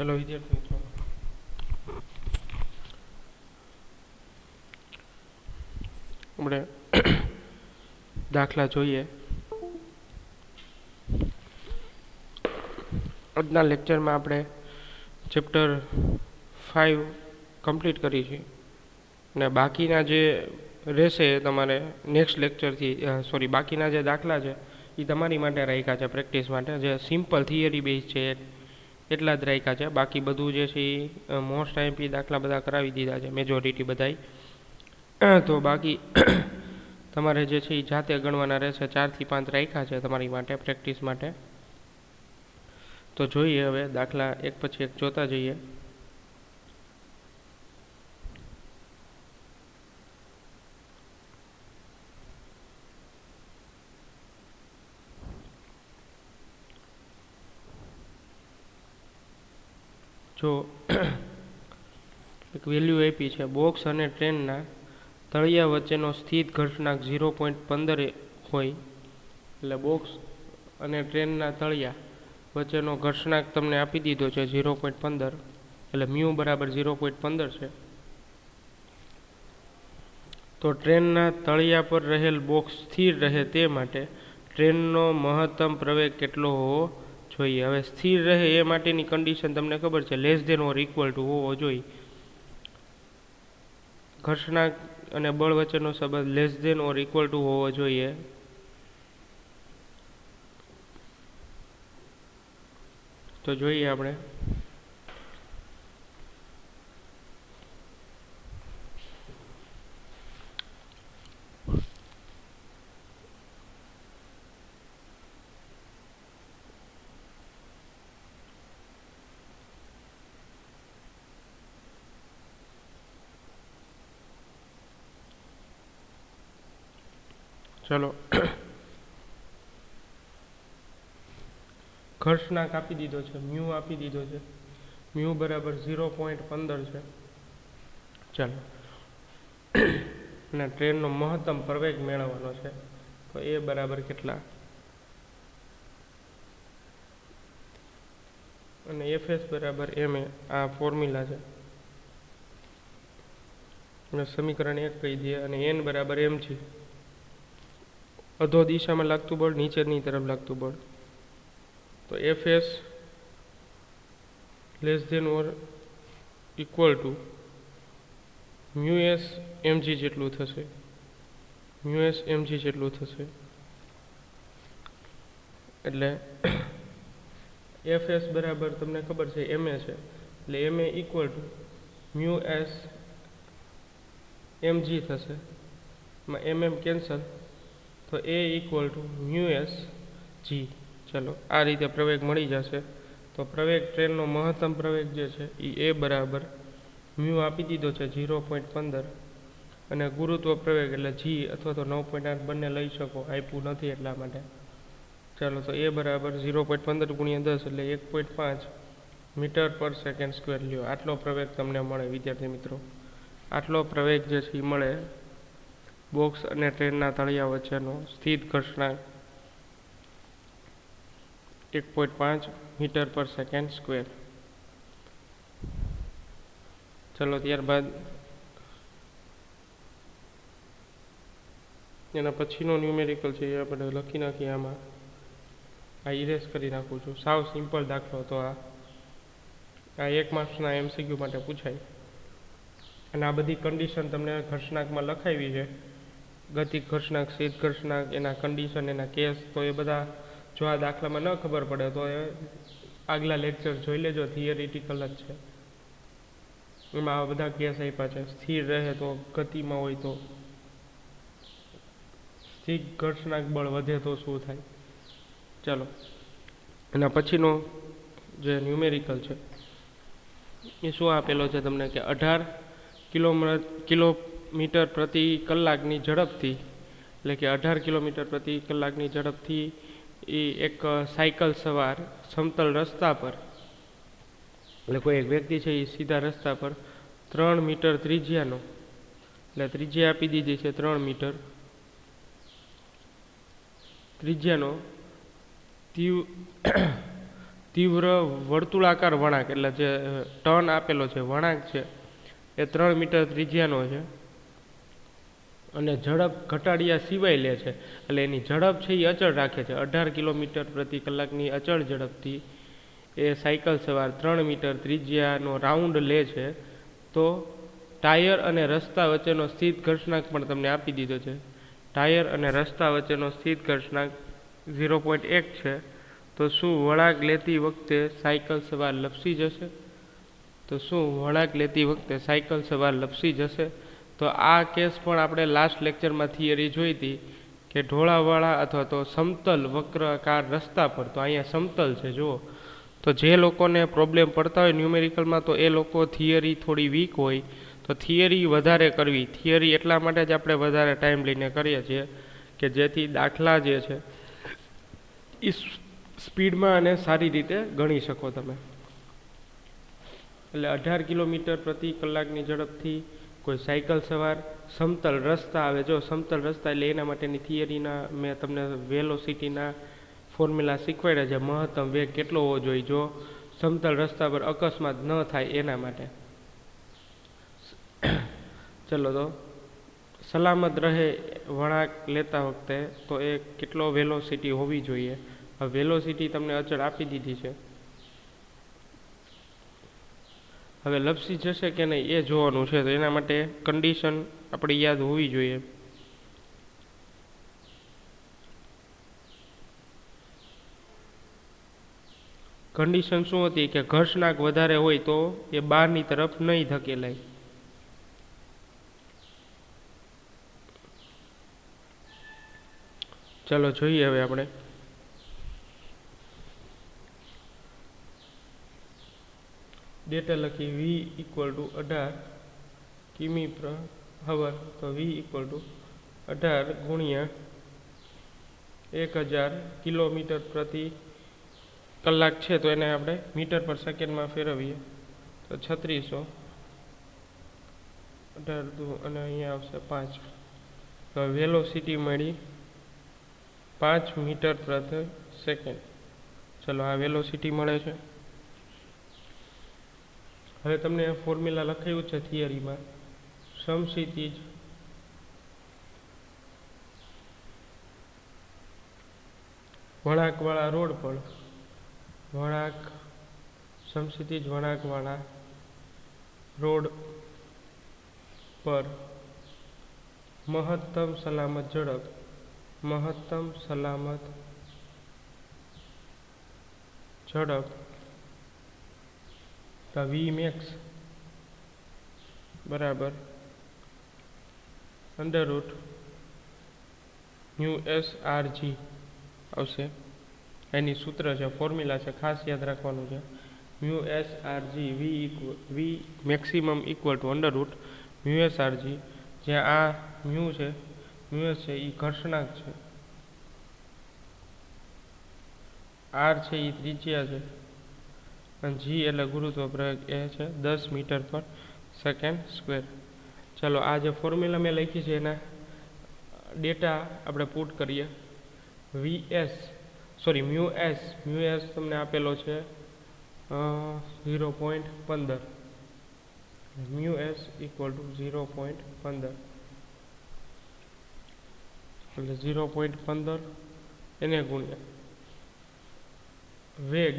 ચલો વિદ્યાર્થી મિત્રો, આપણે દાખલા જોઈએ. આજના લેક્ચરમાં આપણે ચેપ્ટર 5 કમ્પ્લીટ કરીશું અને બાકીના જે રહેશે તમારે નેક્સ્ટ લેક્ચરથી બાકીના જે દાખલા છે એ તમારી માટે રાખ્યા છે પ્રેક્ટિસ માટે. જે સિમ્પલ થિયરી બેઝ છે એટલા જ રાખ્યા છે. બાકી બધું જે છે એ મોસ્ટ આઈએમપી દાખલા બધા કરાવી દીધા છે, મેજોરિટી બધાય. તો બાકી તમારે જે છે એ જાતે ગણવાના રહેશે. 4 થી 5 રાખ્યા છે તમારી માટે પ્રેક્ટિસ માટે. તો જોઈએ હવે દાખલા એક પછી એક જોતા જઈએ. જો એક વેલ્યુ આપી છે, બોક્સ અને ટ્રેનના તળિયા વચ્ચેનો સ્થિત ઘર્ષણાંક 0.15 હોય. એટલે બોક્સ અને ટ્રેનના તળિયા વચ્ચેનો ઘર્ષણાંક તમને આપી દીધો છે 0.15, એટલે મ્યુ બરાબર 0.15 છે. તો ટ્રેનના તળિયા પર રહેલ બોક્સ સ્થિર રહે તે માટે ટ્રેનનો મહત્તમ પ્રવેગ કેટલો હોવો જોઈએ. હવે સ્થિર રહે એ માટેની કન્ડિશન તમને ખબર છે, less than or equal to હોવો જોઈએ. ઘર્ષણાંક અને બળ વચ્ચેનો સંબંધ less than or equal to હોવો જોઈએ. તો જોઈએ આપણે. ચલો, ઘર્ષણાંક આપી દીધો છે, મ્યુ આપી દીધો છે. મ્યુ બરાબર 0.15 છે. ચાલો, અને ટ્રેનનો મહત્તમ પ્રવેગ મેળવવાનો છે. તો એ બરાબર કેટલા, અને એફએસ બરાબર ma. આ ફોર્મ્યુલા છે. અને સમીકરણ 1 કહી દઈએ. અને n બરાબર mg, અધો દિશામાં લાગતું બળ, નીચેની તરફ લાગતું બળ. તો FS less than or equal to mu S mg જેટલું થશે. મ્યુ એસ mg જેટલું થશે. એટલે એફએસ બરાબર તમને ખબર છે ma છે, એટલે ma equal to mu S mg થશે. એમાં કેન્સલ, તો a equal to mu S G. ચલો, આ રીતે પ્રવેગ મળી જશે. તો પ્રવેગ, ટ્રેનનો મહત્તમ પ્રવેગ જે છે એ a બરાબર મ્યુ આપી દીધો છે 0.15, અને ગુરુત્વ પ્રવેગ એટલે g અથવા તો 9.8 બંને લઈ શકો, આપ્યું નથી એટલા માટે. ચાલો, તો a બરાબર 0.15 ગુણ્યા 10 એટલે 1.5 મીટર પર સેકન્ડ સ્ક્વેર લ્યો. આટલો પ્રવેગ તમને મળે વિદ્યાર્થી મિત્રો. આટલો પ્રવેગ જે છે એ મળે બોક્સ અને ટ્રેનના તળિયા વચ્ચેનો સ્થિત ઘર્ષણાંક 1.5 મીટર પર સેકન્ડ સ્ક્વેર. ચલો, ત્યારબાદ એના પછીનો ન્યુમેરિકલ છે એ આપણે લખી નાખીએ. આમાં આ ઇરેઝ કરી નાખું છું. સાવ સિમ્પલ દાખલો હતો આ. 1 માર્ક્સના MCQ માટે પૂછાય. અને આ બધી કન્ડિશન તમને ઘર્ષણાંકમાં લખાવી છે. ગતિક ઘર્ષણાંક, સ્થિત ઘર્ષણાંક, એના કન્ડિશન, એના કેસ. તો એ બધા જો આ દાખલામાં ન ખબર પડે તો એ આગલા લેક્ચર જોઈ લેજો, થિયરિટિકલ જ છે. એમાં આ બધા કેસ આપ્યા છે. સ્થિર રહે તો, ગતિમાં હોય તો, સ્થિત ઘર્ષણાંક બળ વધે તો શું થાય. ચાલો, એના પછીનો જે ન્યુમેરિકલ છે એ શું આપેલો છે તમને, કે 18 કિલોમીટર પ્રતિ કલાકની ઝડપથી, એટલે કે 18 કિલોમીટર પ્રતિ કલાકની ઝડપથી એ એક સાયકલ સવાર સમતલ રસ્તા પર, એટલે કોઈ એક વ્યક્તિ છે એ સીધા રસ્તા પર 3 મીટર ત્રિજ્યાનો, એટલે ત્રિજ્યા આપી દીધી છે 3 મીટર ત્રિજ્યાનો તીવ્ર વર્તુળાકાર વળાંક એટલે જે ટર્ન આપેલો છે વળાંક છે એ 3 મીટર ત્રિજ્યાનો છે અને ઝડપ ઘટાડ્યા સિવાય લે છે એટલે એની ઝડપ છે એ અચળ રાખે છે 18 કિલોમીટર પ્રતિ કલાકની અચળ ઝડપથી એ સાયકલ સવાર 3 મીટર ત્રિજ્યાનો રાઉન્ડ લે છે તો ટાયર અને રસ્તા વચ્ચેનો સ્થિત ઘર્ષણાંક પણ તમને આપી દીધો છે ટાયર અને રસ્તા વચ્ચેનો સ્થિત ઘર્ષણાંક 0.1 છે તો શું વળાંક લેતી વખતે સાયકલ સવાર લપસી જશે તો શું વળાંક લેતી વખતે સાયકલ સવાર લપસી જશે તો આ કેસ પણ આપણે લાસ્ટ લેક્ચરમાં થિયરી જોઈ હતી કે ઢોળાવાળા અથવા તો સમતલ વક્રાકાર રસ્તા પર તો અહીંયા સમતલ છે જુઓ તો જે લોકોને પ્રોબ્લેમ પડતા હોય ન્યુમેરિકલમાં તો એ લોકો થિયરી થોડી વીક હોય તો થિયરી વધારે કરવી થિયરી એટલા માટે જ આપણે વધારે ટાઈમ લઈને કરીએ છીએ કે જેથી દાખલા જે છે એ સ્પીડમાં અને સારી રીતે ગણી શકો તમે એટલે 18 કિલોમીટર પ્રતિ કલાકની ઝડપથી કોઈ સાયકલ સવાર સમતલ રસ્તા આવે જો સમતલ રસ્તા એટલે એના માટેની થિયરીના મેં તમને વેલોસિટીના ફોર્મ્યુલા શીખવાડ્યા છે મહત્તમ વેગ કેટલો હોવો જોઈએ જો સમતલ રસ્તા પર અકસ્માત ન થાય એના માટે ચલો તો સલામત રહે વળાંક લેતા વખતે તો એ કેટલો વેલોસિટી હોવી જોઈએ હવે વેલોસિટી તમને અચળ આપી દીધી છે હવે લપસી જશે કે નહીં એ જોવાનું છે તો એના માટે કન્ડિશન આપણે યાદ હોવી જોઈએ કન્ડિશન શું હતી કે ઘર્ષણાંક વધારે હોય તો એ બહારની તરફ નહીં ધકેલાય ચાલો જોઈએ હવે આપણે ડેટા લખી v = 18 કિમી પર હવર તો v = 18 ગુણ્યા 1000 કિલોમીટર પ્રતિ કલાક છે તો એને આપણે મીટર પર સેકન્ડમાં ફેરવીએ તો 3600 18 અને અહીંયા આવશે 5 તો વેલોસિટી મળી 5 મીટર પ્રતિ સેકન્ડ ચલો આ વેલોસિટી મળે છે હવે તમને ફોર્મ્યુલા લખાયું છે થિયરીમાં સમક્ષિતિજ વળાંકવાળા રોડ પર સમક્ષિતિજ વળાંકવાળા રોડ પર મહત્તમ સલામત ઝડપ તો Vmax બરાબર √μsRG આવશે એની સૂત્ર છે ફોર્મ્યુલા છે ખાસ યાદ રાખવાનું છે μsRG v મેક્સિમમ = √μsRG જ્યાં આ મ્યુ છે μs છે એ ઘર્ષણાંક છે R છે એ ત્રિજ્યા છે અને g એટલે ગુરુત્વ પ્રવેગ એ છે 10 મીટર પર સેકન્ડ સ્ક્વેર ચાલો આ જે ફોર્મ્યુલા મેં લખી છે એના ડેટા આપણે પુટ કરીએ μs તમને આપેલો છે 0.15 μs = 0.15 એટલે 0.15 એને ગુણ્યા વેગ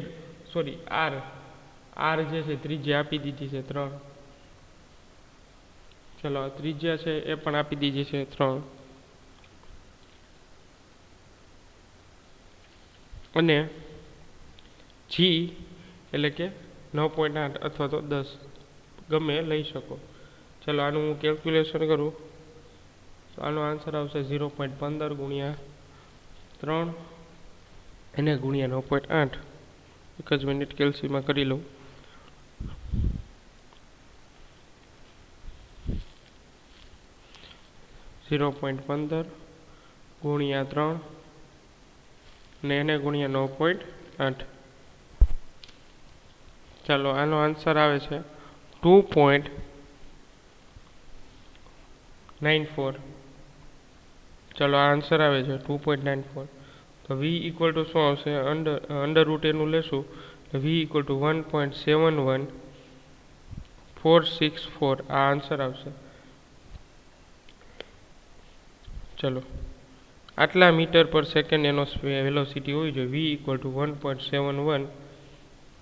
R જે છે ત્રિજ્યા આપી દીધી છે 3 ચલો ત્રિજ્યા છે એ પણ આપી દીધી છે 3 અને g એટલે કે 9.8 અથવા તો 10 ગમે લઈ શકો ચલો આનું હું કેલ્ક્યુલેશન કરું તો આનો આન્સર આવશે 0.15 ગુણ્યા 3 એને ગુણ્યા 9.8 એક જ મિનિટ કેલ્સીમાં કરી લઉં .15 ગુણ્યા 3 ને એને ગુણ્યા 9.8 ચાલો આનો આન્સર આવે છે 2.94 ચાલો આ આન્સર આવે છે 2.94 તો v = શું આવશે અંડર રૂટ એનું લેશું v ઇક્વલ ટુ 1.71464 આ આન્સર આવશે. ચલો આટલા મીટર પર સેકન્ડ એનો વેલોસિટી હોવી જોઈએ. v ઇક્વલ ટુ 1.71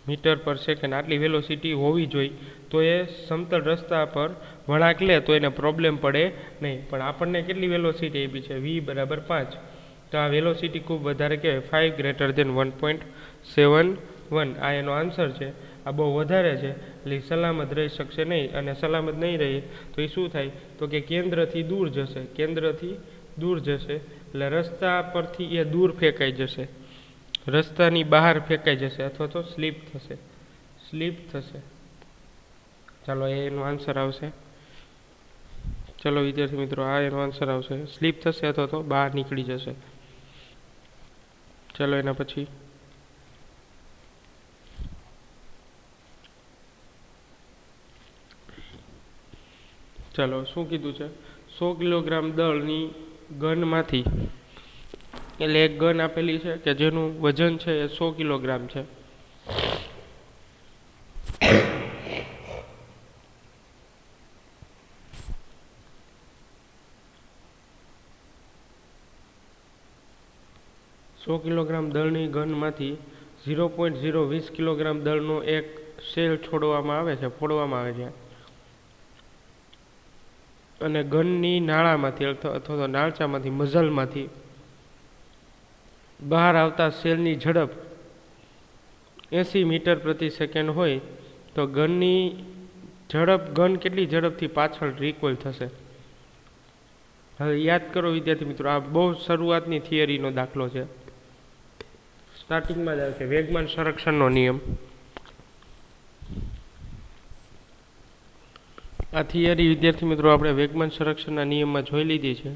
મીટર પર સેકન્ડ આટલી વેલોસિટી હોવી જોઈએ તો એ સમતલ રસ્તા પર વળાંક લે તો એને પ્રોબ્લેમ પડે નહીં. પણ આપણને કેટલી વેલોસિટી આપી છે? v બરાબર 5. તો આ વેલોસિટી ખૂબ વધારે કહેવાય. 5 ગ્રેટર દેન 1.71 આ એનો આન્સર છે. આ બહુ વધારે છે એટલે સલામત રહી શકશે નહીં. અને સલામત નહીં રહે તો એ શું થાય? તો કે કેન્દ્રથી દૂર જશે. કેન્દ્રથી દૂર જશે એટલે રસ્તા પરથી એ દૂર ફેંકાઈ જશે, રસ્તાની બહાર ફેંકાઈ જશે અથવા તો સ્લીપ થશે. ચાલો એનો આન્સર આવશે. ચલો વિદ્યાર્થી મિત્રો આ એનો આન્સર આવશે. સ્લીપ થશે અથવા તો બહાર નીકળી જશે. ચલો એના પછી ચાલો શું કીધું છે? 100 કિલોગ્રામ દળની ગનમાંથી, એટલે એક ગન આપેલી છે કે જેનું વજન છે એ 100 કિલોગ્રામ છે. કિલોગ્રામ દળની ગનમાંથી 0.020 કિલોગ્રામ દળનો એક સેલ ફોડવામાં આવે છે અને ગનની નાળામાંથી અથવા તો નાળચામાંથી મઝલમાંથી બહાર આવતા સેલની ઝડપ 80 મીટર પ્રતિ સેકન્ડ હોય તો ગનની ઝડપ ગન કેટલી ઝડપથી પાછળ રિકોઇલ થશે? હવે યાદ કરો વિદ્યાર્થી મિત્રો, આ બહુ શરૂઆતની થિયરીનો દાખલો છે. સ્ટાર્ટિંગમાં જ આવે છે વેગમાન સંરક્ષણનો નિયમ. આ થિયરી વિદ્યાર્થી મિત્રો આપણે વેગમાન સંરક્ષણના નિયમમાં જોઈ લીધી છે.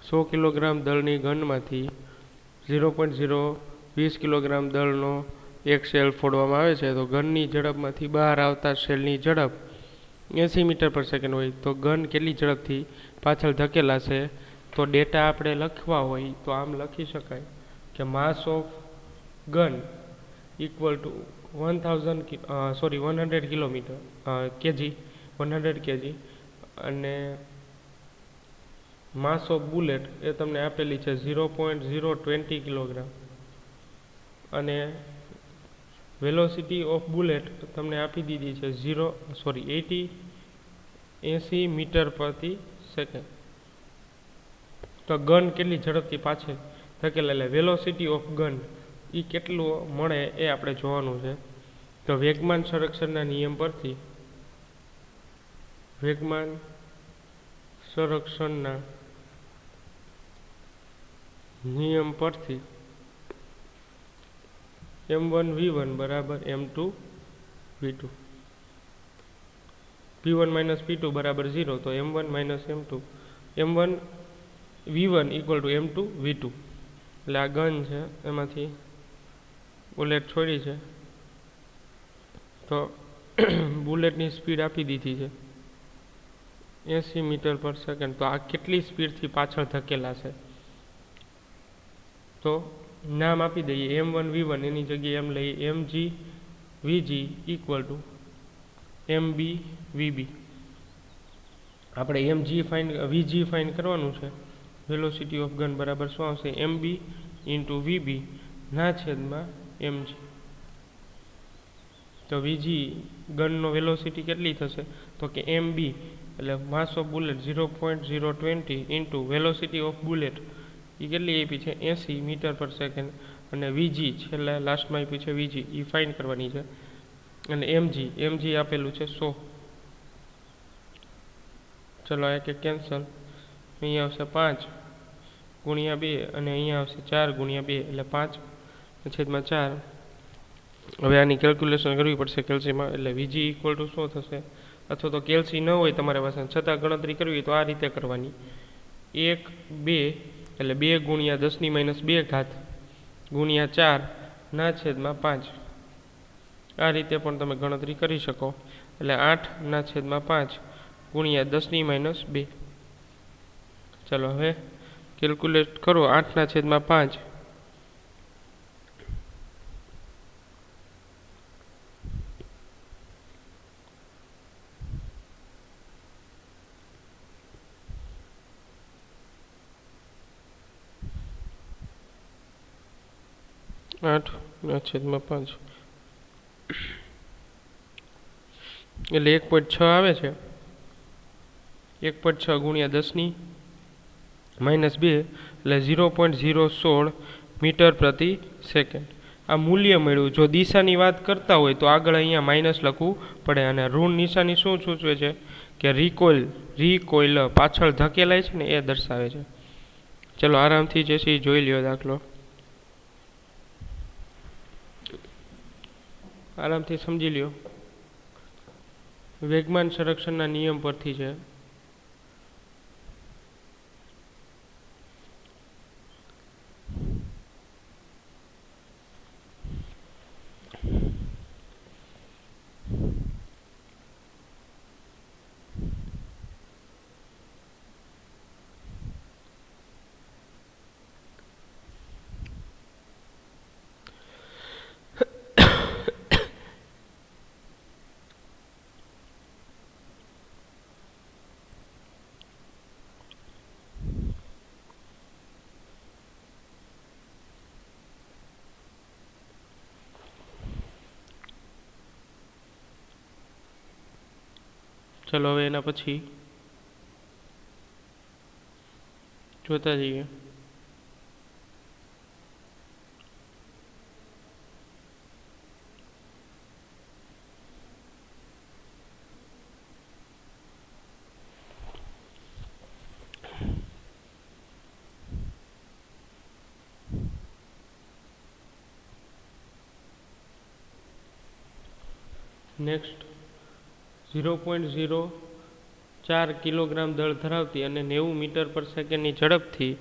સો કિલોગ્રામ દળની ગનમાંથી 0.020 કિલોગ્રામ દળનો એક સેલ ફોડવામાં આવે છે તો ગનની ઝડપમાંથી બહાર આવતા સેલની ઝડપ 80 મીટર પર સેકન્ડ હોય તો ગન કેટલી ઝડપથી પાછળ ધકેલાશે? તો ડેટા આપણે લખવા હોય તો આમ લખી શકાય કે માસ of gun equal to 100 kilometre KG 100 KG અને માસ ઓફ બુલેટ એ તમને આપેલી છે 0.020 કિલોગ્રામ અને વેલોસિટી ઓફ બુલેટ તમને આપી દીધી છે 80 મીટર પ્રતિ સેકન્ડ. તો ગન કેટલી ઝડપથી પાછળ ધકેલાય, વેલોસિટી ઓફ ગન એ કેટલું મળે એ આપણે જોવાનું છે. તો વેગમાન સંરક્ષણના નિયમ પરથી m1 v1 બરાબર m2 v2 p1 minus p2 બરાબર 0 તો m1 minus m2 m1 v1 equal to m2 v2 એટલે આ ગન છે એમાંથી બુલેટ છોડી છે તો બુલેટની સ્પીડ આપી દીધી છે 80 મીટર પર સેકન્ડ. તો આ કેટલી સ્પીડથી પાછળ ધકેલાશે? તો નામ આપી દઈએ m1 v1 એની જગ્યાએ એમ લઈએ mg vg equal to mb vb. આપણે vg ફાઇન્ડ કરવાનું છે. વેલોસિટી ઓફ ગન બરાબર શું આવશે? mb ઇન્ટુ vb ના છેદમાં mg. તો vg ગનનો વેલોસિટી કેટલી થશે? તો કે mb એટલે mass of bullet 0.020 into velocity of bullet એ કેટલી આપી છે? 80 મીટર પર સેકન્ડ અને vg છેલ્લે લાસ્ટમાં આપી છે vg એ ફાઇન્ડ કરવાની છે અને mg આપેલું છે 100. ચલો એક કેન્સલ. અહીંયા આવશે 5 ગુણ્યા 2 અને અહીંયા આવશે 4 ગુણ્યા 2 એટલે 5/4. હવે આની કેલ્ક્યુલેશન કરવી પડશે કેલ્સીમાં. એટલે vg ઇક્વલ ટુ શું થશે? અથવા તો કેલ્સી ન હોય તમારા પાસે છતાં ગણતરી કરવી તો આ રીતે કરવાની 1 2 એટલે 2 ગુણ્યા 10⁻2 ગુણ્યા 4 ના છેદમાં 5. આ રીતે પણ તમે ગણતરી કરી શકો. એટલે 8 ના છેદમાં 5 ગુણ્યા 10⁻2. ચલો હવે કેલ્ક્યુલેટ કરો 8/5 8/5 એટલે 1.6 આવે છે. 1.6 ગુણ્યા 10 - 2 એટલે 0.016 મીટર પ્રતિ સેકન્ડ. આ મૂલ્ય મળ્યું. જો દિશાની વાત કરતા હોય તો આગળ અહીંયા માઇનસ લખવું પડે, અને ઋણ નિશાની શું સૂચવે છે કે રિકોઇલ પાછળ ધકેલાય છે ને એ દર્શાવે છે. ચલો આરામથી જે છે એ જોઈ લ્યો દાખલો, આરામથી સમજી લ્યો. વેગમાન સંરક્ષણના નિયમ પરથી છે. ચલો હવે એના પછી જોતા જઈએ. નેક્સ્ટ 0.04 કિલોગ્રામ દળ ધરાવતી અને 90 મીટર પર સેકન્ડની ઝડપથી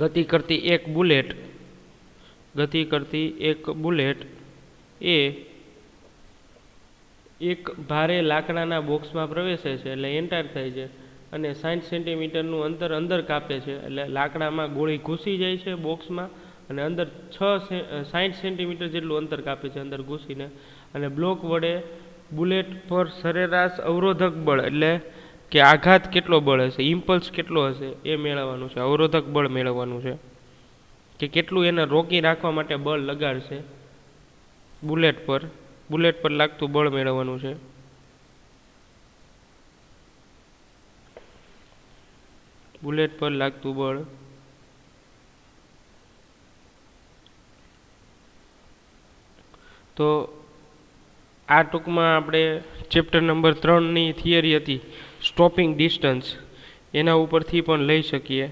ગતિ કરતી એક બુલેટ એ એક ભારે લાકડાના બોક્સમાં પ્રવેશે છે, એટલે એન્ટર થાય છે, અને 60 સેન્ટીમીટરનું અંતર અંદર કાપે છે. એટલે લાકડામાં ગોળી ઘૂસી જાય છે બોક્સમાં, અને અંદર 60 સેન્ટીમીટર જેટલું અંતર કાપે છે અંદર ઘૂસીને, અને બ્લોક વડે બુલેટ પર સરેરાશ અવરોધક બળ એટલે કે આઘાત કેટલો બળ હશે, ઇમ્પલ્સ કેટલો હશે એ મેળવવાનું છે. અવરોધક બળ મેળવવાનું છે કે કેટલું એને રોકી રાખવા માટે બળ લગાડશે. બુલેટ પર લાગતું બળ મેળવવાનું છે. બુલેટ પર લાગતું બળ. તો આ ટૂંકમાં આપણે ચેપ્ટર નંબર 3ની થિયરી હતી સ્ટોપિંગ ડિસ્ટન્સ, એના ઉપરથી પણ લઈ શકીએ.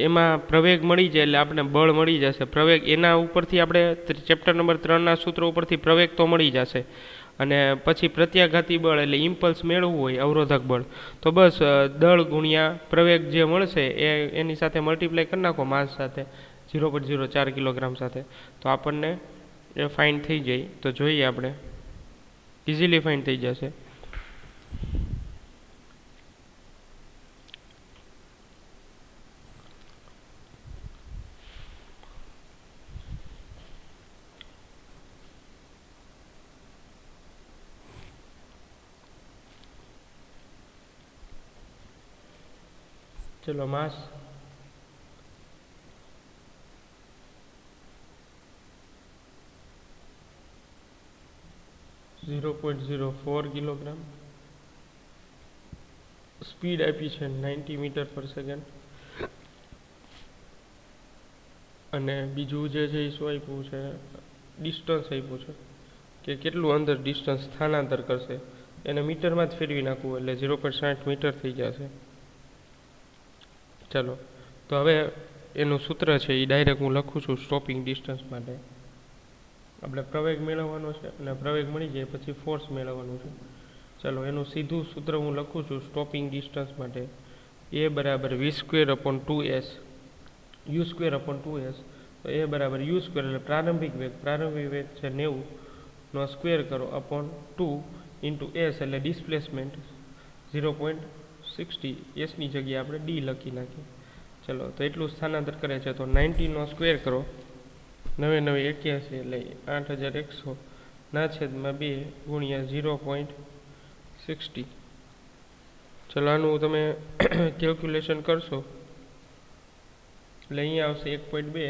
એમાં પ્રવેગ મળી જાય એટલે આપણે બળ મળી જશે. પ્રવેગ એના ઉપરથી આપણે ચેપ્ટર નંબર 3ના સૂત્ર ઉપરથી પ્રવેગ તો મળી જશે, અને પછી પ્રત્યાઘાતી બળ એટલે ઇમ્પલ્સ મેળવવું હોય અવરોધક બળ, તો બસ દળ ગુણ્યા પ્રવેગ જે મળશે એની સાથે મલ્ટીપ્લાય કરી નાખો માસ સાથે 0.04 કિલોગ્રામ સાથે, તો આપણને એ ફાઇન થઈ જાય. તો જોઈએ આપણે, ઇઝીલી ફાઇન થઈ જશે. ચલો માસ 0.04 કિલોગ્રામ, સ્પીડ આપી છે 90 મીટર પર સેકન્ડ, અને બીજું જે છે એ શું આપ્યું છે, ડિસ્ટન્સ આપ્યું છે કે કેટલું અંદર ડિસ્ટન્સ સ્થાનાંતર કરશે, એને મીટરમાં જ ફેરવી નાખવું એટલે 0.60 મીટર થઈ જશે. ચાલો તો હવે એનું સૂત્ર છે એ ડાયરેક્ટ હું લખું છું. સ્ટોપિંગ ડિસ્ટન્સ માટે આપણે પ્રવેગ મેળવવાનો છે, અને પ્રવેગ મળી જાય પછી ફોર્સ મેળવવાનું છે. ચાલો એનું સીધું સૂત્ર હું લખું છું સ્ટોપિંગ ડિસ્ટન્સ માટે. એ બરાબર v²/2s, u²/2s. તો એ બરાબર u² એટલે પ્રારંભિક વેગ છે 90 નો સ્ક્વેર કરો અપોન 2 × s એટલે ડિસ્પ્લેસમેન્ટ 0.60 60, એસની જગ્યાએ આપણે ડી લખી નાખીએ. ચલો તો એટલું સ્થાનાંતર કરે છે તો 90નો સ્ક્વેર કરો, 9 9 81 એટલે 8100 ના છેદમાં 2 ગુણ્યા 0.60. ચલો આનું તમે કેલ્ક્યુલેશન કરશો એટલે અહીંયા આવશે 1.2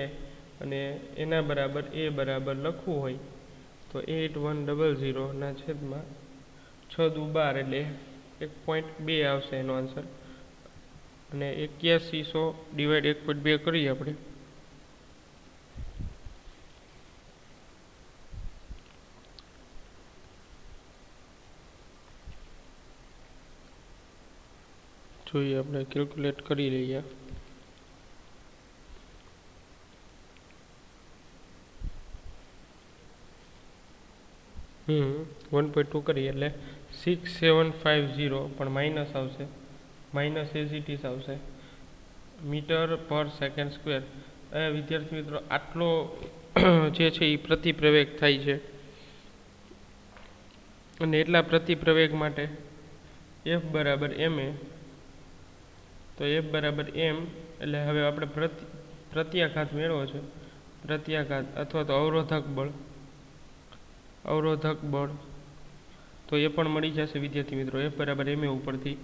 અને એના બરાબર એ બરાબર લખવું હોય તો 8100 ના છેદમાં 6 દુ 12 એટલે 1.2 આવશે એનો આન્સર. અને 8100 ડિવાઈડ 1.2 કરીએ આપણે જોઈએ, આપણે કેલ્ક્યુલેટ કરી લઈએ. હમ 1.2 કરીએ એટલે 6750 પણ માઇનસ આવશે, માઇનસ એઝ ઇટ ઇઝ આવશે મીટર પર સેકન્ડ સ્ક્વેર. વિદ્યાર્થી મિત્રો આટલો જે છે એ પ્રતિપ્રવેગ થાય છે અને એટલા પ્રતિપ્રવેગ માટે એફ બરાબર એમ એ, તો એફ બરાબર એમ એટલે હવે આપણે પ્રત્યાઘાત મેળવો છે, પ્રત્યાઘાત અથવા તો અવરોધક બળ તો એ પણ મળી જશે વિદ્યાર્થી મિત્રો. એફ બરાબર એમ એ ઉપરથી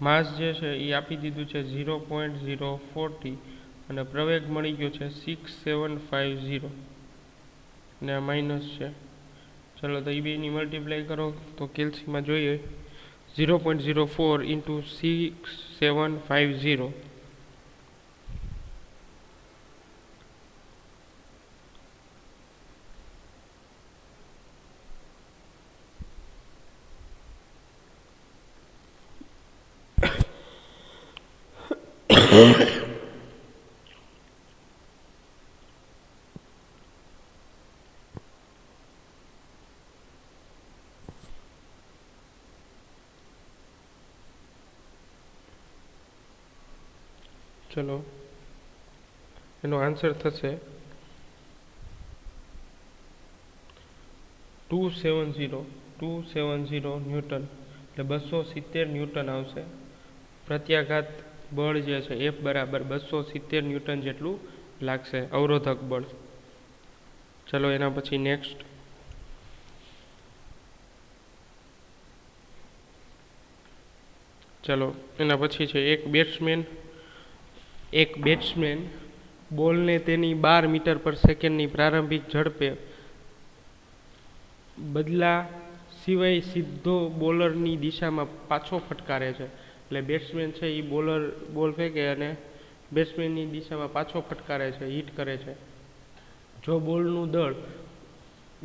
માસ જે છે એ આપી દીધું છે 0.040 અને પ્રવેગ મળી ગયો છે 6750 અને આ માઇનસ છે. ચલો તો એ બેની મલ્ટીપ્લાય કરો તો કેલ્સીમાં જોઈએ 0.04 ઇન્ટુ 6750 ચલો એનો આન્સર થશે 270 ન્યૂટન એટલે 270 ન્યૂટન આવશે. પ્રત્યાઘાત બળ જે છે એફ બરાબર 270 ન્યૂટન જેટલું લાગશે, અવરોધક બળ. ચલો એના પછી નેક્સ્ટ ચલો એના પછી છે એક બેટ્સમેન બોલને તેની 12 મીટર પર સેકન્ડની પ્રારંભિક ઝડપે બદલા સિવાય સીધો બોલરની દિશામાં પાછો ફટકારે છે. એટલે બેટ્સમેન છે એ બોલ ફેંકે અને બેટ્સમેનની દિશામાં પાછો ફટકારે છે, હિટ કરે છે. જો બોલનું દળ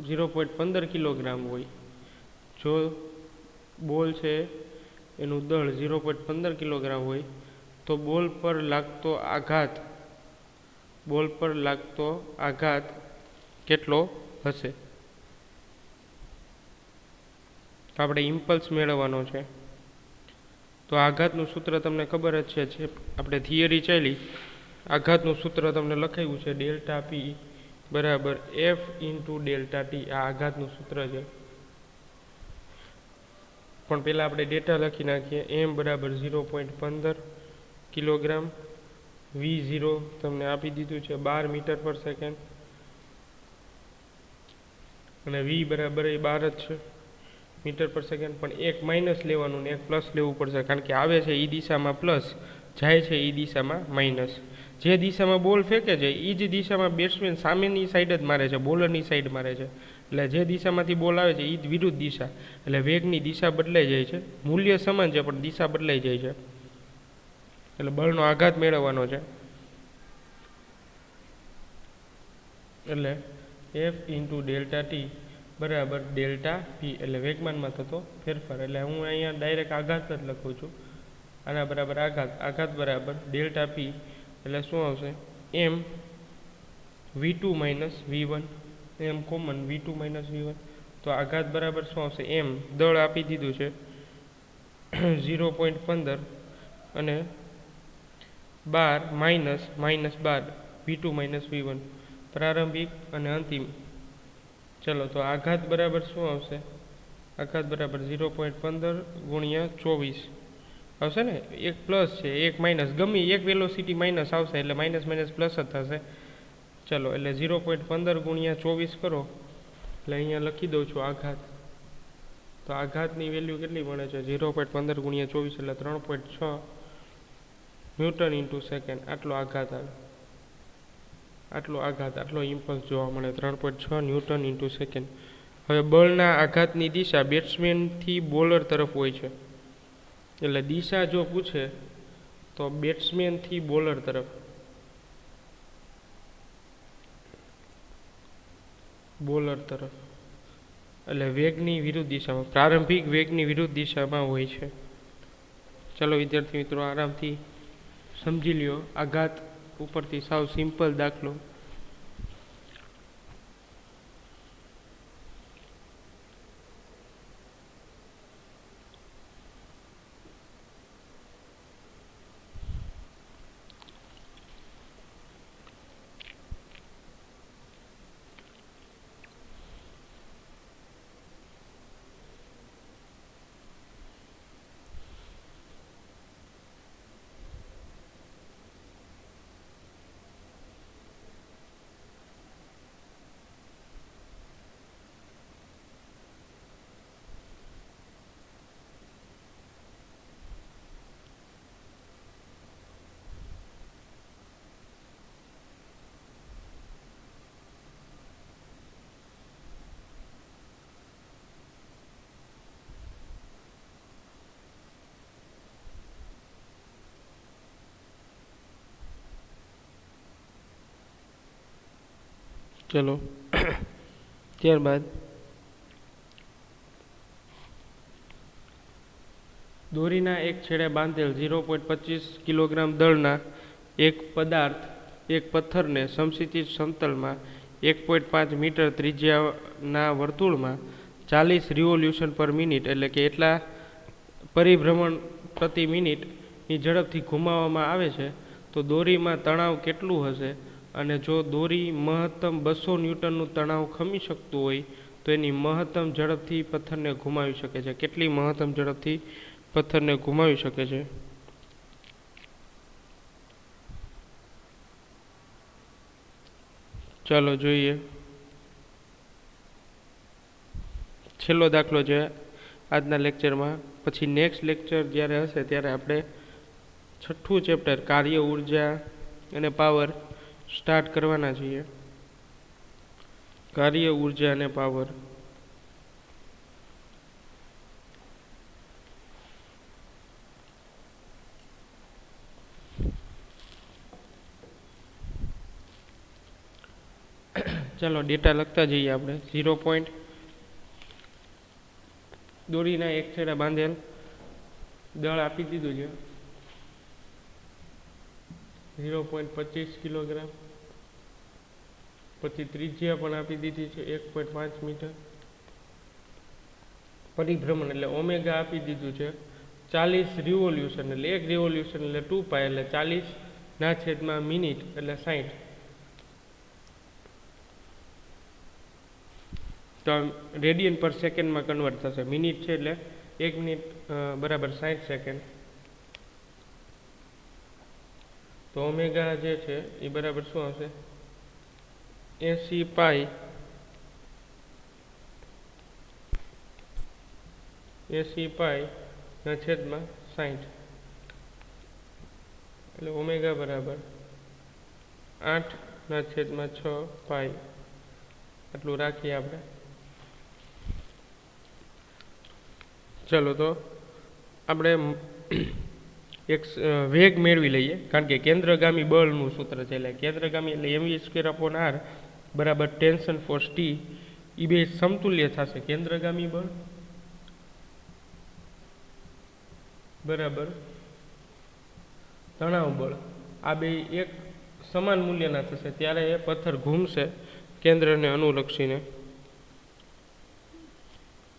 0.15 કિલોગ્રામ હોય, જો બોલ છે એનું દળ 0.15 કિલોગ્રામ હોય તો બોલ પર લાગતો આઘાત કેટલો હશે? તો આપણે ઇમ્પલ્સ મેળવવાનો છે. તો આઘાતનું સૂત્ર તમને ખબર જ છે, આપણે થિયરી ચાલી, આઘાતનું સૂત્ર તમને લખાયું છે ડેલ્ટા પી બરાબર એફ ઇન્ટુ ડેલ્ટા ટી. આ આઘાતનું સૂત્ર છે. પણ પહેલાં આપણે ડેટા લખી નાખીએ. એમ બરાબર 0.15 કિલોગ્રામ, V0 તમને આપી દીધું છે 12 મીટર પર સેકન્ડ અને V બરાબર એ 12 જ છે મીટર પર સેકન્ડ. પણ એક માઇનસ લેવાનું ને એક પ્લસ લેવું પડશે, કારણ કે આવે છે એ દિશામાં પ્લસ, જાય છે એ દિશામાં માઇનસ. જે દિશામાં બોલ ફેંકે છે એ જ દિશામાં બેટ્સમેન સામેની સાઈડ જ મારે છે, બોલરની સાઈડ મારે છે. એટલે જે દિશામાંથી બોલ આવે છે એ જ વિરુદ્ધ દિશા, એટલે વેગની દિશા બદલાઈ જાય છે. મૂલ્ય સમાન છે પણ દિશા બદલાઈ જાય છે. એટલે બળનો આઘાત મેળવવાનો છે. એટલે એફ ઇન્ટુ ડેલ્ટા ટી બરાબર ડેલ્ટા પી એટલે વેગમાનમાં થતો ફેરફાર. એટલે હું અહીંયા ડાયરેક્ટ આઘાત જ લખું છું. આના બરાબર આઘાત બરાબર ડેલ્ટા પી એટલે શું આવશે? એમ V2 માઇનસ V1, એમ કોમન V2 માઇનસ V1. તો આઘાત બરાબર શું આવશે? એમ દળ આપી દીધું છે 0.15 અને 12 માઇનસ 12 V2 માઇનસ V1 પ્રારંભિક અને અંતિમ. ચલો તો આઘાત બરાબર શું આવશે? આઘાત બરાબર 0.15 ગુણ્યા 24 આવશે ને, એક પ્લસ છે એક માઇનસ, ગમે એક વેલોસિટી માઇનસ આવશે એટલે માઇનસ માઇનસ પ્લસ જ થશે. ચલો એટલે 0.15 ગુણ્યા 24 કરો એટલે અહીંયા લખી દઉં છું આઘાત. તો આઘાતની વેલ્યુ કેટલી મળે છે? 0.15 ગુણ્યા 24 એટલે 3.6 ન્યૂટન ઇન્ટુ સેકન્ડ. આટલો આઘાત આવે, આટલો ઇમ્પલ્સ જોવા મળે, 3.6 ન્યૂટન ઇન્ટુ સેકન્ડ. હવે બળના આઘાતની દિશા બેટ્સમેનથી બોલર તરફ હોય છે. એટલે દિશા જો પૂછે તો બેટ્સમેનથી બોલર તરફ, એટલે વેગની વિરુદ્ધ દિશામાં, પ્રારંભિક વેગની વિરુદ્ધ દિશામાં હોય છે. ચલો વિદ્યાર્થી મિત્રો આરામથી સમજી લ્યો. આઘાત ઉપરથી સાવ સિમ્પલ દાખલો. ચલો ત્યારબાદ દોરીના એક છેડે બાંધેલ 0.25 કિલોગ્રામ દળના એક પદાર્થ એક પથ્થરને સમક્ષિતિજ સમતલમાં 1.5 મીટર ત્રિજ્યાના વર્તુળમાં 40 રિવોલ્યુશન પર મિનિટ એટલે કે એટલા પરિભ્રમણ પ્રતિ મિનિટની ઝડપથી ઘુમાવવામાં આવે છે તો દોરીમાં તણાવ કેટલું હશે? અને જો દોરી મહત્તમ 200 ન્યૂટનનું તણાવ ખમી શકતું હોય તો એની મહત્તમ ઝડપથી પથ્થરને ઘુમાવી શકે છે. કેટલી મહત્તમ ઝડપથી પથ્થરને ઘુમાવી શકે છે? ચાલો જોઈએ. છેલ્લો દાખલો છે આજના લેક્ચરમાં. પછી નેક્સ્ટ લેક્ચર જ્યારે હશે ત્યારે આપણે 6થું ચેપ્ટર કાર્ય ઉર્જા અને પાવર સ્ટાર્ટ કરવાના છીએ. કાર્ય ઉર્જા અને પાવર. ચાલો ડેટા લખતા જઈએ આપણે. 0. દોરીના એક છેડે બાંધેલ દળ આપી દીધું છે 0.25 કિલોગ્રામ. પછી ત્રિજ્યા પણ આપી દીધી છે 1.5 મીટર. પરિભ્રમણ એટલે ઓમેગા આપી દીધું છે 40 રિવોલ્યુશન એટલે એક રિવોલ્યુશન એટલે 2π એટલે 40/, મિનિટ એટલે 60. તો રેડિયન પર સેકન્ડમાં કન્વર્ટ થશે. મિનિટ છે એટલે 1 મિનિટ બરાબર 60 સેકન્ડ. તો ઓમેગા જે છે એ બરાબર શું આવશે? 80π ના છેદમાં 60 એટલે ઓમેગા બરાબર 8/6π. આટલું રાખીએ આપણે. ચલો તો આપણે એક વેગ મેળવી લઈએ, કારણ કે કેન્દ્રગામી બળનું સૂત્ર છે. એટલે કેન્દ્રગામી એટલે mv²/r બરાબર ટેન્શન ફોર્સ T. એ બે સમતુલ્ય થશે. કેન્દ્રગામી બળ બરાબર તણાવ બળ, આ બે એક સમાન મૂલ્યના થશે. ત્યારે એ પથ્થર ઘૂમશે કેન્દ્રને અનુલક્ષીને.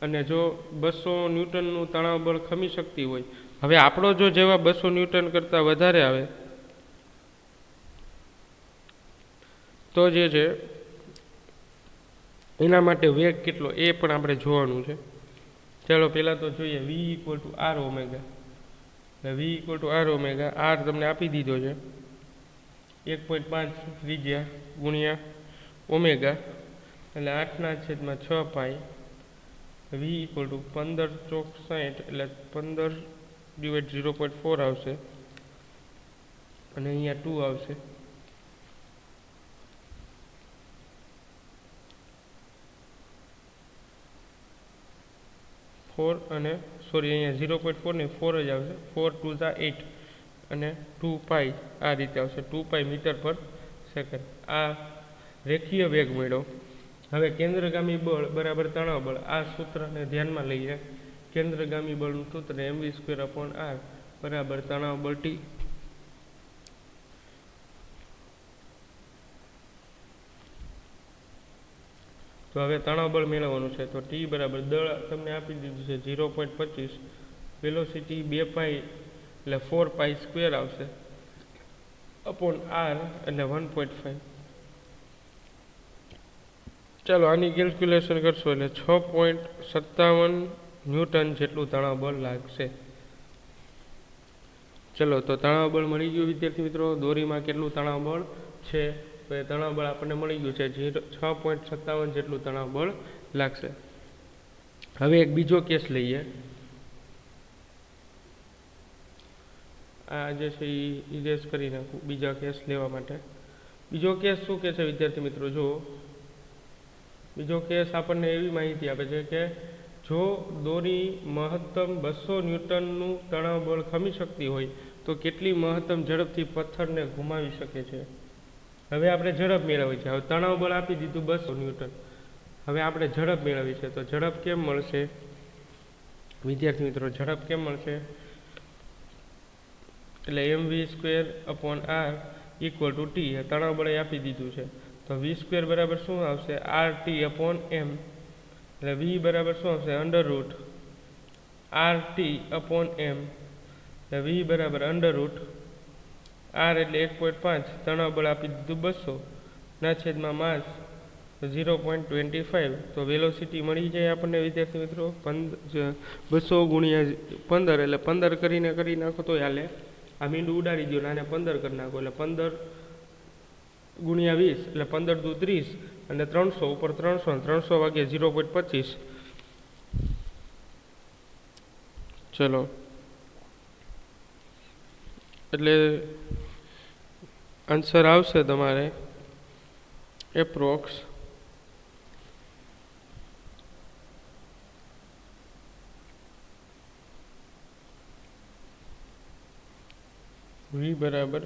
અને જો 200 ન્યૂટનનું તણાવ બળ ખમી શકતી હોય, હવે આપણો જો જેવા 200 ન્યૂટન કરતાં વધારે આવે તો જે છે એના માટે વેગ કેટલો એ પણ આપણે જોવાનું છે. ચાલો પહેલાં તો જોઈએ v = r omega. V equal to R omega. R તમને આપી દીધો છે 1.5 ત્રિજ્યા ગુણ્યા ઓમેગા એટલે 8/6 પાઈ. V ઇક્વલ ટુ 15 ચોક 60 એટલે 15 ડિવાઇડ 0.4 આવશે અને અહીંયા 2 આવશે. અને સોરી અહીંયા 0.4 ને 4 જ આવશે. 4 2 = 8 અને 2 પાઈ આ રીતે આવશે 2 પાઈ મીટર પર સેકન્ડ. આ રેખીય વેગ મળ્યો. હવે કેન્દ્રગામી બળ બરાબર તણાવ બળ. આ સૂત્રને ધ્યાનમાં લઈએ. કેન્દ્રગામી બળનું સૂત્ર mv²/r બરાબર તણાવ બળ T. તો હવે તણાવ બળ મેળવવાનું છે. તો T બરાબર દળ તમને આપી દીધું છે 0.25, વેલોસિટી 2 પાઈ એટલે 4 પાઈ સ્ક્વેર આવશે અપોન r એટલે 1.5. ચાલો આની કેલ્ક્યુલેશન કરશો એટલે 6.57 ન્યૂટન જેટલું તણાવ બળ લાગશે. ચલો તો તણાવ બળ મળી ગયું વિદ્યાર્થી મિત્રો. દોરીમાં કેટલું તણાવ બળ છે તો એ તણાવ બળ આપણને મળી ગયું છે 6.57 જેટલું તણાવ બળ લાગશે. હવે એક બીજો કેસ લઈએ. આ જે છે એ ઇરેઝ કરી નાખું બીજા કેસ લેવા માટે. બીજો કેસ શું કહે છે વિદ્યાર્થી મિત્રો? જો બીજો કેસ આપણને એવી માહિતી આપે છે કે જો દોરી મહત્તમ 200 ન્યૂટનનું તણાવ બળ ખમી શકતી હોય તો કેટલી મહત્તમ ઝડપથી પથ્થરને ઘુમાવી શકે છે. હવે આપણે ઝડપ મેળવવી છે. હવે તણાવ બળ આપી દીધું 200 ન્યૂટન. હવે આપણે ઝડપ મેળવવી છે. તો ઝડપ કેમ મળશે વિદ્યાર્થી મિત્રો? ઝડપ કેમ મળશે? એટલે mv²/r ઇક્વલ ટુ T. તણાવ બળ આપી દીધું છે. તો v² બરાબર શું આવશે? RT/m. એટલે v બરાબર શું આવશે? √ RT/m. એટલે v બરાબર √ r એટલે 1.5. તણાવ બળ આપી દીધું 200 ના છેદમાં માસ 0.25. તો વેલોસિટી મળી જાય આપણને વિદ્યાર્થી મિત્રો 200 ગુણ્યા 15 એટલે 15 કરી નાખો તો હાલે. આ મીંડું ઉડાડી દો અને 15 કરી નાખો એટલે 15 ગુણ્યા 20 એટલે 15 દુ 30 અને 300 ઉપર 300 વાગ્યે 0.25. ચલો એટલે આન્સર આવશે તમારે એપ્રોક્સ v બરાબર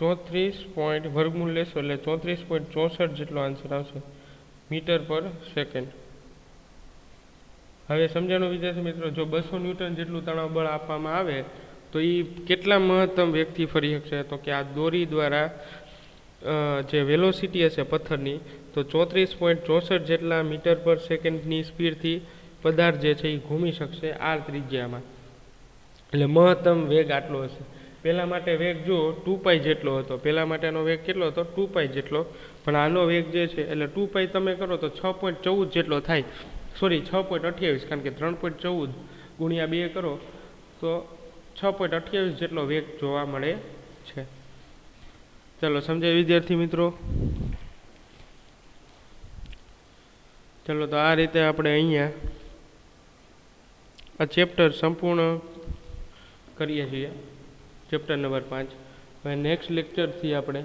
34 વર્ગમૂળ લેશો એટલે 34.64 જેટલો આન્સર આવશે મીટર પર સેકન્ડ. હવે સમજાણું વિદ્યાર્થી મિત્રો? જો 200 ન્યૂટન જેટલું તણાવ બળ આપવામાં આવે તો એ કેટલા મહત્તમ વેગથી ફરી શકશે? તો કે આ દોરી દ્વારા જે વેલોસિટી હશે પથ્થરની તો 34.64 જેટલા મીટર પર સેકન્ડની સ્પીડથી પદાર્થ જે છે એ ઘૂમી શકશે r ત્રિજ્યામાં. એટલે મહત્તમ વેગ આટલો હશે. પહેલા માટે વેગ જો 2π જેટલો હતો. પહેલા માટેનો વેગ કેટલો હતો? 2π જેટલો. પણ આનો વેગ જે છે એટલે 2π તમે કરો તો 6.14 જેટલો થાય. સોરી 6.28, કારણ કે 3.14 ગુણ્યા 2 કરો તો 6.28 જેટલો વેગ જોવા મળે છે. ચાલો સમજાય વિદ્યાર્થી મિત્રો? ચાલો તો આ રીતે આપણે અહીંયા આ ચેપ્ટર સંપૂર્ણ કરીએ છીએ. Chapter number 5. હવે નેક્સ્ટ લેક્ચરથી આપણે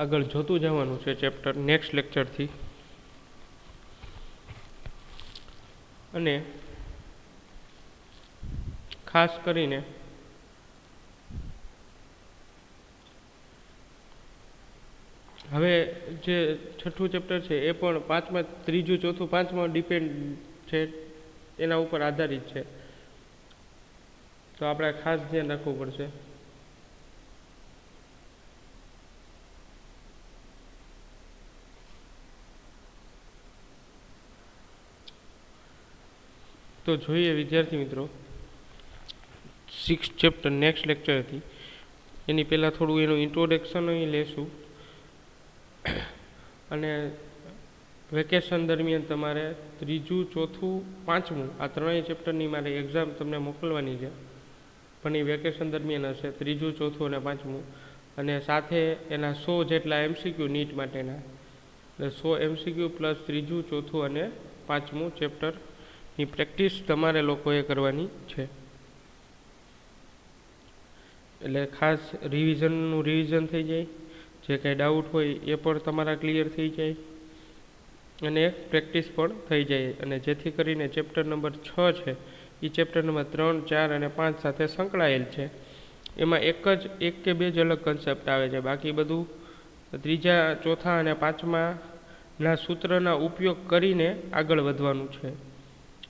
આગળ જોતું જવાનું છે ચેપ્ટર નેક્સ્ટ લેક્ચરથી. અને ખાસ કરીને હવે જે છઠ્ઠું ચેપ્ટર છે એ પણ 5માં 3જું 4થું 5માં ડિપેન્ડ છે, એના ઉપર આધારિત છે. તો આપણે ખાસ ધ્યાન રાખવું પડશે. તો જોઈએ વિદ્યાર્થી મિત્રો 6th ચેપ્ટર નેક્સ્ટ લેક્ચરથી. એની પહેલાં થોડું એનું ઇન્ટ્રોડક્શન અહીં લેશું અને વેકેશન દરમિયાન તમારે ત્રીજું, ચોથું, પાંચમું આ ત્રણેય ચેપ્ટરની મારે એક્ઝામ તમને મોકલવાની છે, પણ એ વેકેશન દરમિયાન હશે, ત્રીજું, ચોથું અને પાંચમું. અને સાથે એના 100 જેટલા MCQ નીટ માટેના, એટલે 100 MCQ પ્લસ ત્રીજું, ચોથું અને પાંચમું ચેપ્ટરની પ્રેક્ટિસ તમારે લોકોએ કરવાની છે. એટલે ખાસ રિવિઝન થઈ જાય, જે કંઈ ડાઉટ હોય એ પણ તમારા ક્લિયર થઈ જાય અને પ્રેક્ટિસ પણ થઈ જાય, અને જેથી કરીને ચેપ્ટર નંબર 6 છે એ ચેપ્ટર નંબર 3, 4 અને 5 સાથે સંકળાયેલ છે. એમાં એક કે બે જ અલગ કન્સેપ્ટ આવે છે, બાકી બધું ત્રીજા, ચોથા અને પાંચમાના સૂત્રના ઉપયોગ કરીને આગળ વધવાનું છે.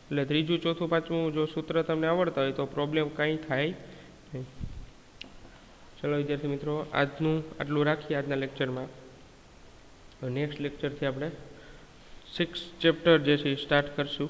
એટલે ત્રીજું, ચોથું, પાંચમું જો સૂત્ર તમને આવડતા હોય તો પ્રોબ્લેમ કાંઈ થાય નહીં. ચલો વિદ્યાર્થી મિત્રો, આજનું આટલું રાખીએ આજના લેક્ચરમાં. નેક્સ્ટ લેક્ચરથી આપણે 6 ચેપ્ટર જે છે એ સ્ટાર્ટ કરશું.